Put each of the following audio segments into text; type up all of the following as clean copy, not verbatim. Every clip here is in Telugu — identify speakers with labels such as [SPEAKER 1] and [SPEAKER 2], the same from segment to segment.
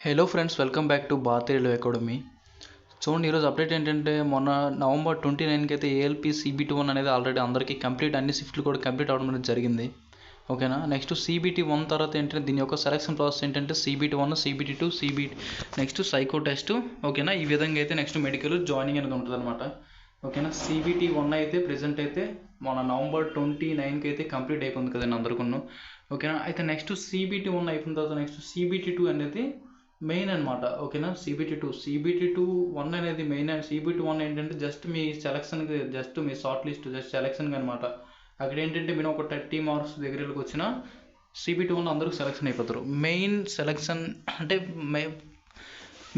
[SPEAKER 1] Hello friends, welcome back to Bharatiya railway academy. చూడండి, ఈరోజు అప్డేట్ ఏంటంటే మొన్న నవంబర్ 29కి అయితే ఏఎల్పి CBT-1 అనేది ఆల్రెడీ అందరికీ కంప్లీట్, అన్ని షిఫ్ట్లు కూడా కంప్లీట్ అవ్వడం అనేది జరిగింది. ఓకేనా. నెక్స్ట్ CBT-1 తర్వాత ఏంటంటే దీని యొక్క సెలక్షన్ ప్రాసెస్ ఏంటంటే CBT-1, CBT-2, next psycho test. ఓకేనా. ఈ విధంగా అయితే నెక్స్ట్ మెడికల్ జాయినింగ్ అనేది ఉంటుంది అనమాట. ఓకేనా. CBT-1 అయితే ప్రెజెంట్ అయితే మన నవంబర్ 29కి అయితే కంప్లీట్ అయిపోయింది కదండి అందరికీ. ఓకేనా. అయితే నెక్స్ట్ CBT-1 అయిపోయిన తర్వాత నెక్స్ట్ CBT-2 అనేది మెయిన్ అనమాట. ఓకేనా. CBT-1 అనేది మెయిన్. అండ్ CBT-1 ఏంటంటే జస్ట్ మీ సెలక్షన్కి, జస్ట్ మీ షార్ట్ లిస్ట్, జస్ట్ సెలక్షన్కి అనమాట. అక్కడ ఏంటంటే మీరు ఒక 30 మార్క్స్ దగ్గరకు వచ్చిన CBT-1 అందరూ సెలక్షన్ అయిపోతారు. మెయిన్ సెలక్షన్ అంటే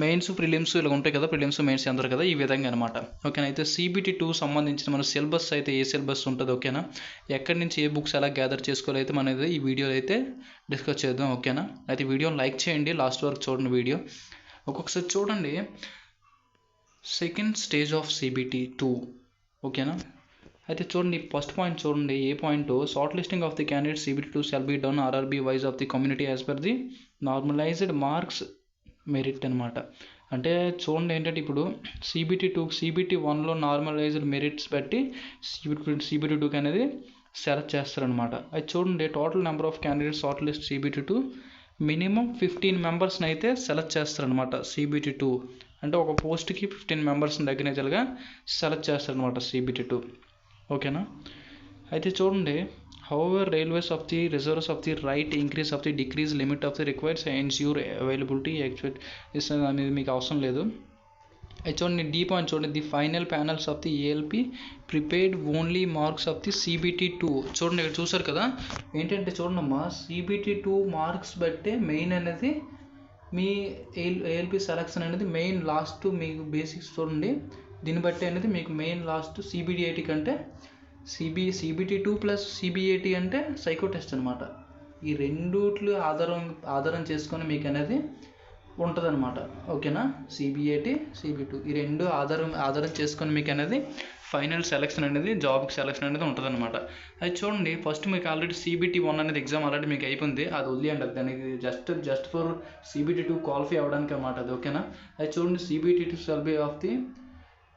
[SPEAKER 1] మెయిన్స్, ప్రిలిమ్స్ ఇలా ఉంటాయి కదా, ప్రిలిమ్స్ మెయిన్స్ అందరు కదా, ఈ విధంగా అనమాట. ఓకేనా. అయితే CBT-2 సంబంధించిన మన సిలబస్ అయితే ఏ సిలబస్ ఉంటుంది, ఓకేనా, ఎక్కడి నుంచి ఏ బుక్స్ ఎలా గ్యాదర్ చేసుకోవాలి అయితే మనది ఈ వీడియోలో అయితే డిస్కస్ చేద్దాం. ఓకేనా. అయితే వీడియోని లైక్ చేయండి, లాస్ట్ వరకు చూడండి వీడియో. ఒక్కొక్కసారి చూడండి, సెకండ్ స్టేజ్ ఆఫ్ CBT-2. ఓకేనా. అయితే చూడండి, ఫస్ట్ పాయింట్ చూడండి, A point, short listing of the candidate CBT-2 shall be done RRB wise of the community as per the normalised marks merit అనమాట. అంటే చూడండి ఏంటంటే ఇప్పుడు CBT-1లో నార్మలైజ్డ్ మెరిట్స్ బట్టి CBT-2కి అనేది సెలెక్ట్ చేస్తారనమాట. అది చూడండి, total number of candidates short list CBT-2 minimum 15 మెంబర్స్ని అయితే సెలెక్ట్ చేస్తారనమాట. CBT-2 అంటే ఒక పోస్ట్కి 15 మెంబర్స్ని దగ్గరగా సెలెక్ట్ చేస్తారనమాట CBT-2. ఓకేనా. అయితే చూడండి, however railways of the reserves of the right increase of the decrease limit of the required ensure availability expect అనేది మీకు అవసరం లేదు. అయితే చూడండి, D పాయింట్ చూడండి, the final panels of the ALP prepared only marks of the CBT-2. చూడండి, ఇక్కడ చూసారు కదా, ఏంటంటే చూడండి అమ్మా, CBT-2 మార్క్స్ బట్టే మెయిన్ అనేది మీ ALP సెలక్షన్ అనేది మెయిన్ లాస్ట్ మీకు బేసిక్స్ చూడండి, దీన్ని బట్టి అనేది మీకు మెయిన్ లాస్ట్ CBT-80 కంటే CBT-2 ప్లస్ CBT అంటే సైకో టెస్ట్ అనమాట. ఈ రెండుట్లు ఆధారం చేసుకొని మీకు అనేది ఉంటుంది అనమాట. ఓకేనా. CBT, CB2 ఈ రెండు ఆధారం చేసుకొని మీకు అనేది ఫైనల్ సెలక్షన్ అనేది, జాబ్కి సెలక్షన్ అనేది ఉంటుంది అనమాట. అది చూడండి, ఫస్ట్ మీకు ఆల్రెడీ CBT-1 అనేది ఎగ్జామ్ ఆల్రెడీ మీకు అయిపోయింది, అది వదిలేయండి. అది దానికి జస్ట్ ఫర్ CBT-2 క్వాలిఫై అవ్వడానికి అనమాట అది. ఓకేనా. అది చూడండి, CBT-2 shall be of the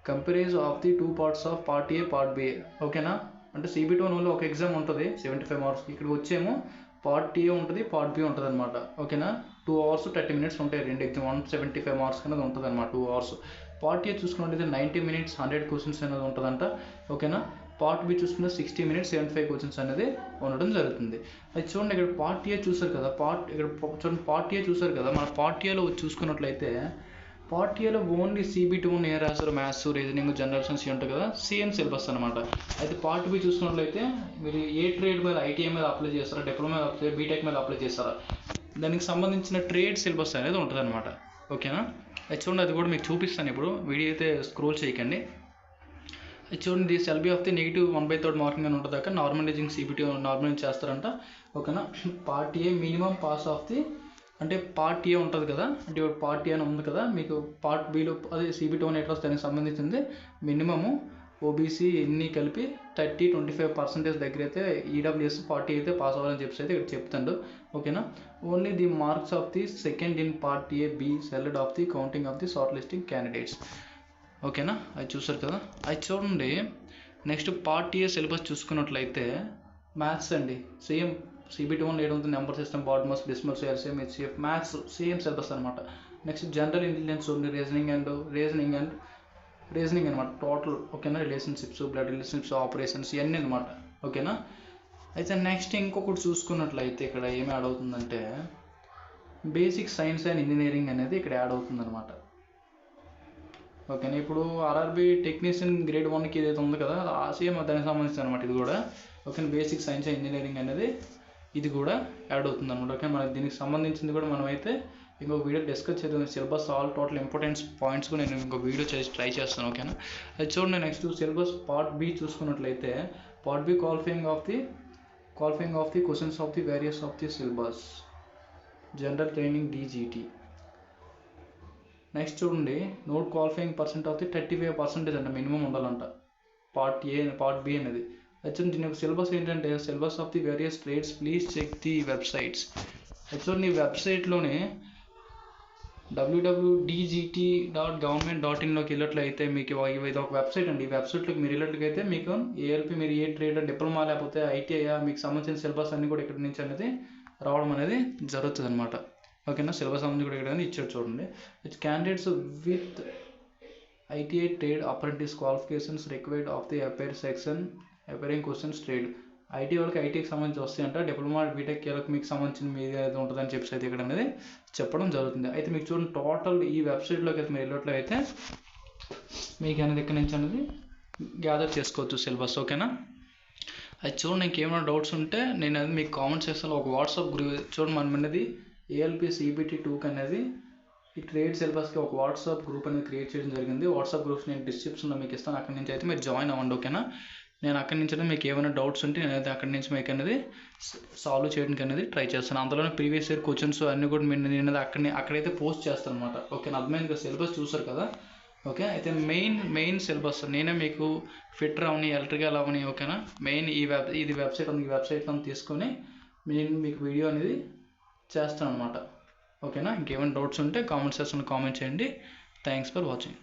[SPEAKER 1] comparison of the 2 parts of part A, part B. ఓకేనా. అంటే CBT-1లో ఒక ఎగ్జామ్ ఉంటుంది 75 మార్క్స్, ఇక్కడ వచ్చేమో పార్ట్ A ఉంటుంది, పార్ట్ B ఉంటుంది అనమాట. ఓకేనా. 2 hours 30 minutes ఉంటాయి రెండు ఎగ్జామ్, 175 మార్క్స్ అనేది ఉంటుంది అనమాట 2 hours. పార్ట్ A చూసుకున్నట్లయితే 90 minutes 100 questions అనేది ఉంటుందంట. ఓకేనా. పార్ట్ B చూసుకుంటే 60 minutes 75 questions అనేది ఉండడం జరుగుతుంది. అది చూడండి, ఇక్కడ పార్ట్ A చూసారు కదా, చూడండి పార్ట్ A చూసారు కదా, మన పార్ట్ Aలో చూసుకున్నట్లయితే పార్ట్ Aలో ఓన్లీ CBT-1 ఏ రాశారు, మ్యాథ్స్, రీజనింగ్, జనరల్ సైన్స్ ఉంటాయి కదా, సేమ్ సిలబస్ అనమాట. అయితే పార్ట్ B చూసుకున్నట్లయితే మీరు ఏ ట్రేడ్ మీద, ITI మీద అప్లై చేస్తారా, డిప్లొమా మీద అప్లై, బీటెక్ మీద అప్లై చేస్తారా, దానికి సంబంధించిన ట్రేడ్ సిలబస్ అనేది ఉంటుంది అనమాట. ఓకేనా. అది చూడండి, అది కూడా మీకు చూపిస్తాను ఇప్పుడు, వీడియో అయితే స్క్రోల్ చేయకండి. అది చూడండి, the cell B of the -1/3 marking అని ఉంటుంది. నార్మలైజింగ్ CBT నార్మలైజ్ చేస్తారంట. ఓకేనా. Part A minimum pass of the, అంటే పార్ట్ A ఉంటుంది కదా, అంటే పార్ట్ A అని ఉంది కదా, మీకు పార్ట్ Bలో అదే CBT-1 ఎట్లా దానికి సంబంధించింది మినిమము OBC ఎన్ని కలిపి 30-25% దగ్గర అయితే EWS పార్ట్ A అయితే పాస్ అవ్వాలని చెప్పేసి అయితే ఇక్కడ చెప్తాడు. ఓకేనా. Only the marks of the second in part A, B select of the counting of the short listing candidates. ఓకేనా. అది చూసారు కదా. అది చూడండి, నెక్స్ట్ పార్ట్ A సిలబస్ చూసుకున్నట్లయితే మ్యాథ్స్ అండి, సేమ్ CBT-1 ఏడుంటుంది, number system, BODMAS, decimals, LCM, HCF, maths same syllabus అనమాట. నెక్స్ట్ జనరల్ ఇంటెలిజెన్స్ ఉంది, రీజనింగ్ అనమాట టోటల్. ఓకేనా. రిలేషన్షిప్స్, బ్లడ్ రిలేషన్షిప్స్, ఆపరేషన్స్ ఇవన్నీ అనమాట. ఓకేనా. అయితే నెక్స్ట్ ఇంకొకటి చూసుకున్నట్లయితే ఇక్కడ ఏమి యాడ్ అవుతుందంటే బేసిక్ సైన్స్ అండ్ ఇంజనీరింగ్ అనేది ఇక్కడ యాడ్ అవుతుంది అనమాట. ఓకేనా. ఇప్పుడు RRB టెక్నీషియన్ గ్రేడ్ 1కి ఏదైతే ఉంది కదా, సేమ్ దానికి సంబంధించి అనమాట ఇది కూడా. ఓకేనా. బేసిక్ సైన్స్ అండ్ ఇంజనీరింగ్ అనేది ఇది కూడా యాడ్ అవుతుంది అనమాట. ఓకే. మనకి దీనికి సంబంధించింది కూడా మనమైతే ఇంకొక వీడియో డిస్కస్ చేద్దాం. Syllabus all total important points కూడా నేను ఇంకొక వీడియో చేసి ట్రై చేస్తాను. ఓకేనా. అది చూడండి, నెక్స్ట్ సిలబస్ పార్ట్ B చూసుకున్నట్లయితే part B qualifying of the questions of the various of the syllabus, general training DGT. Next చూడండి, నోట్ క్వాలిఫైయింగ్ % ఆఫ్ ది 35% అంట మినిమం ఉండాలంట పార్ట్ B అనేది. యాక్చువల్లీ దీని యొక్క సిలబస్ ఏంటంటే syllabus of the various trades, please check the websites. Actually నీ వెబ్సైట్లోనే www.dgt.government.in వెళ్ళినట్లయితే మీకు ఇది ఒక వెబ్సైట్ అండి. ఈ వెబ్సైట్లోకి మీరు వెళ్ళినట్లయితే మీకు ఏఎల్పి మీరు ఏ ట్రేడ్ డిప్లొమా లేకపోతే ఐటీఐ మీకు సంబంధించిన సిలబస్ అన్నీ కూడా ఇక్కడ నుంచి అనేది రావడం అనేది జరుగుతుంది అనమాట. ఓకేనా, సిలబస్ సంబంధించి కూడా ఇక్కడ ఇచ్చాడు చూడండి. With candidates with ITI trade apprentice qualifications required of the appear section appearing questions trade. IT వాళ్ళకి ఐటీకి సంబంధించి వస్తాయంట, డిప్లొమా బీటెక్ కీలకు మీకు సంబంధించిన మీది ఏదైతే ఉంటుందని చెప్పేసి అయితే ఇక్కడ అనేది చెప్పడం జరుగుతుంది. అయితే మీకు చూడండి టోటల్ ఈ వెబ్సైట్లోకి అయితే మీరు వెళ్ళినట్లయితే మీకు అనేది ఇక్కడ నుంచి అనేది గ్యాదర్ చేసుకోవచ్చు సిలబస్. ఓకేనా, అది చూడండి. ఇంకేమైనా డౌట్స్ ఉంటే నేను అది మీకు కామెంట్ సెక్షన్లో ఒక వాట్సాప్ గ్రూప్ చూడండి. మనం అనేది ఏఎల్పి సిబిటి 2 అనేది ఈ ట్రేడ్ సిలబస్కి ఒక వాట్సాప్ గ్రూప్ అనేది క్రియేట్ చేయడం జరిగింది. వాట్సాప్ గ్రూప్స్ నేను డిస్క్రిప్షన్లో మీకు ఇస్తాను, అక్కడి నుంచి అయితే మీరు జాయిన్ అవ్వండి. ఓకేనా, నేను అక్కడి నుంచి మీకు ఏమైనా డౌట్స్ ఉంటే నేనైతే అక్కడి నుంచి మీకు అనేది సాల్వ్ చేయడానికి అనేది ట్రై చేస్తాను. అందులోనే ప్రీవియస్ ఇయర్ క్వశ్చన్స్ అన్నీ కూడా నేను అక్కడైతే పోస్ట్ చేస్తాను అనమాట. ఓకే, అర్థమైంది కదా, సిలబస్ చూసారు కదా. ఓకే, అయితే మెయిన్ సిలబస్ నేనే మీకు ఫిట్టర్ అవని ఎలక్ట్రికల్ అవని. ఓకేనా, మెయిన్ ఇది వెబ్సైట్ ఉంది, ఈ వెబ్సైట్లో తీసుకొని నేను మీకు వీడియో అనేది చేస్తాను అనమాట. ఓకేనా, ఇంకేమైనా డౌట్స్ ఉంటే కామెంట్ సెక్షన్లో కామెంట్ చేయండి. Thanks for watching.